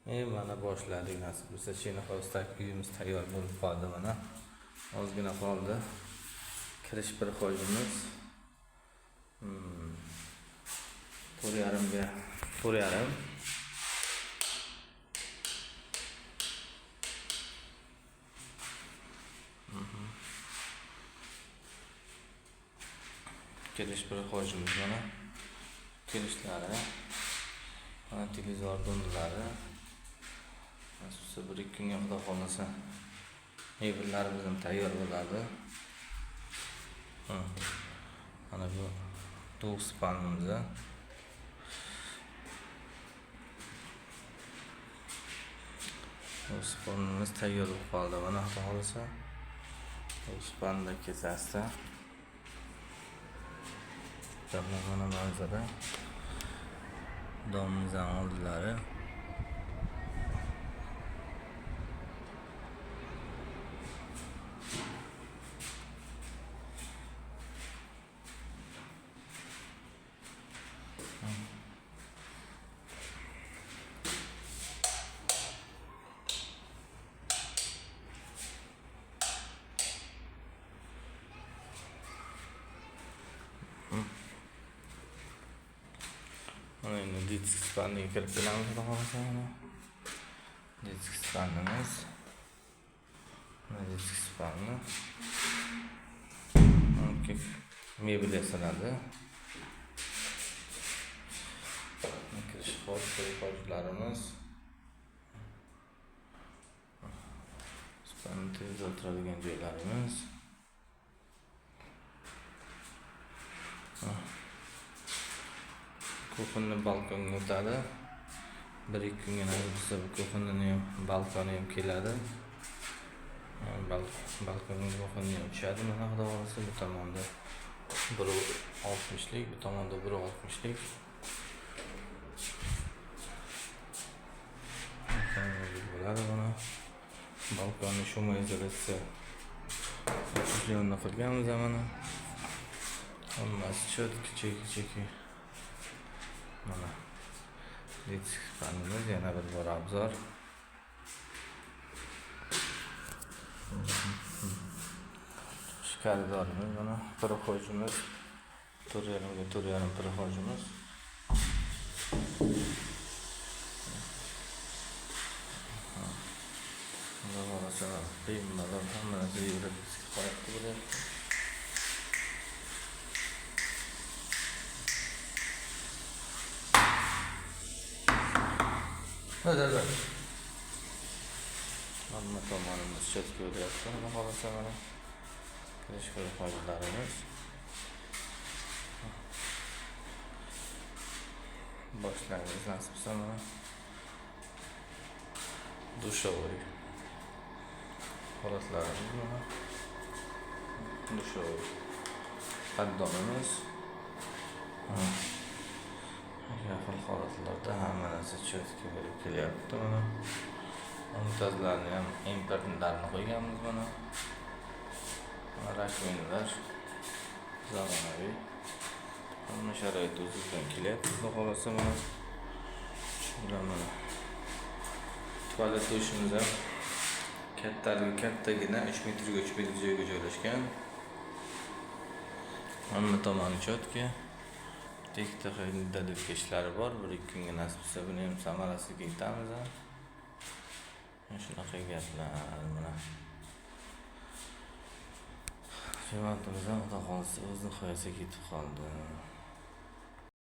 Mana boshladik nasib bo'lsa. Shenoxosdagi uyimiz tayyor bo'lib qoldi mana. Ozgina qoldi. Kirish bir hojimiz. 4,5 ga 4,5. Kirish bir hojimiz mana. Kirishlari. Mana televizor donlari. Nasibsa 1-2 kunga xudo xolasa mebellarimiz ham tayyor bo'ladi. Mana bu to'q spanimiz. Bu spanimiz tayyor bo'lib qoldi. Mana xudo xolasa bu spanda kesasida. Mana manzara. Domimizning oldilari. Mana endi disk spanniga kirib kelamiz xudo xolasa. Disk spanimiz. Mana disk spanni. Mebel yasaladi. Kirish hojlarimiz. Spanni tez o'tiradigan joylarimiz. Kuxunni balkonga o'tadi. 1-2 kunga nasibsa bu kuxunning ham balkoni ham keladi. Balkonga kuxunni ham tushadi. Mana xudo xolasa bu tomonda 1.60 lik, bu tomonda 1.60 lik. Bo'ladi mana. Balkonni shumoizolyatsiya uchun qilganmiz mana. Hammasi cheki. Mana disk spanimiz, yana bir bor obzor. Koridorimiz mana bir hojimiz. 4,5 ga 4,5 bir hojimiz. Xudo xolasa bemalol hammasi yurib qo'yibdi bular. Hadi. Hamma tomonimiz chetga o'tyapti. Xudo xolasa mana kirish hojlarimiz. Boshlaymiz nasibsa mana. Dushovoy holatlarimiz mana. Dushovoy paddonimiz. Yaqin holatlarda hamma narsa chetga bo'lib kelyapti mana. Mumtozlarni ham importlarini qo'yganmiz mana. Rakvinalar zamonaviy. Hamma sharoit o'zidan kelyapti xudo xolasa mana. Shular mana. Tualet dushimiz ham kattagina 3 metrga 3 metr joyga joylashgan. Hamma tomoni chetga. Tekta qilindalik ishlari bor. 1-2 kunga nasibsa buni ham samarasiga yetamiz. Shunaqa gaplar mana. Shevantimiz ham xudo xolasa o'z nihoyasiga yetib qoldi.